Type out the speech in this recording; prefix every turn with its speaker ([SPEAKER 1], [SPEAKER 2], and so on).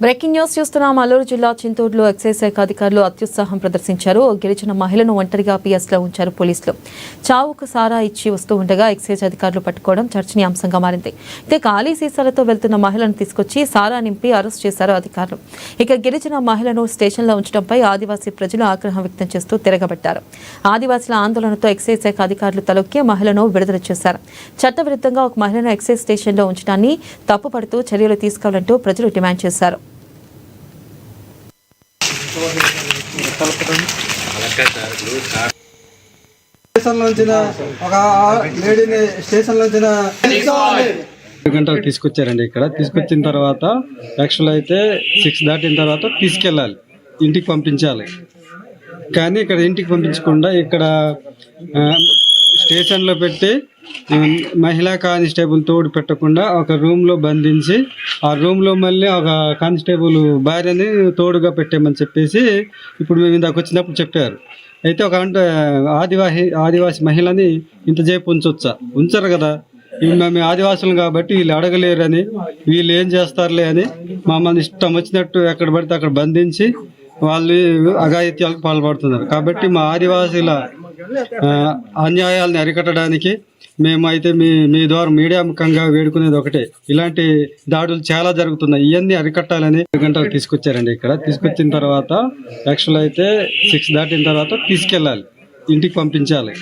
[SPEAKER 1] Breaking news చూస్తున్నాం. అల్లూరు జిల్లా చింతూరులో excise శాఖ అధికారులు అత్యుత్సాహం ప్రదర్శించారు. గిరిజన మహిళను ఒంటరిగా పిఎస్లో ఉంచారు పోలీసులు. చావుకు సారా ఇచ్చి వస్తూ ఉండగా ఎక్సైజ్ అధికారులు పట్టుకోవడం చర్చనీయాంశంగా మారింది. అయితే ఖాళీ సీసాలతో వెళ్తున్న మహిళను తీసుకొచ్చి సారా నింపి అరెస్ట్ చేశారు అధికారులు. ఇక గిరిజన మహిళను స్టేషన్లో ఉంచడంపై ఆదివాసీ ప్రజలు ఆగ్రహం వ్యక్తం చేస్తూ తిరగబడ్డారు. ఆదివాసీల ఆందోళనతో ఎక్సైజ్ శాఖ అధికారులు తలొక్కి మహిళను విడుదల చేశారు. చట్టవిరుద్ధంగా ఒక మహిళను ఎక్సైజ్ స్టేషన్లో ఉంచడాన్ని తప్పుపడుతూ చర్యలు తీసుకోవాలంటూ ప్రజలు డిమాండ్ చేశారు.
[SPEAKER 2] గంటలు తీసుకొచ్చారండి. ఇక్కడ తీసుకొచ్చిన తర్వాత యాక్చువల్ అయితే 6 దాటిన తర్వాత తీసుకెళ్ళాలి, ఇంటికి పంపించాలి. కానీ ఇక్కడ ఇంటికి పంపించకుండా ఇక్కడ స్టేషన్లో పెట్టి మహిళా కానిస్టేబుల్ తోడు పెట్టకుండా ఒక రూమ్లో బంధించి ఆ రూమ్లో మళ్ళీ ఒక కానిస్టేబుల్ భార్యని తోడుగా పెట్టామని చెప్పేసి ఇప్పుడు మేము ఇందాక వచ్చినప్పుడు చెప్పారు. అయితే ఒక ఆదివాసి మహిళని ఇంతసేపు ఉంచరు కదా. మేము ఆదివాసులు కాబట్టి వీళ్ళు అడగలేరని, వీళ్ళు ఏం చేస్తారులే అని మమ్మల్ని ఇష్టం వచ్చినట్టు ఎక్కడ పడితే అక్కడ బంధించి వాళ్ళు అఘాయిత్యాలకు పాల్పడుతున్నారు. కాబట్టి మా ఆదివాసీల అన్యాయాలను అరికట్టడానికి మేమైతే మీ ద్వారా మీడియా ముఖంగా వేడుకునేది ఒకటే, ఇలాంటి దాడులు చాలా జరుగుతున్నాయి, ఇవన్నీ అరికట్టాలని. గంటలు తీసుకొచ్చారండి. ఇక్కడ తీసుకొచ్చిన తర్వాత యాక్చువల్ అయితే 6 దాటిన తర్వాత తీసుకెళ్ళాలి, ఇంటికి పంపించాలి.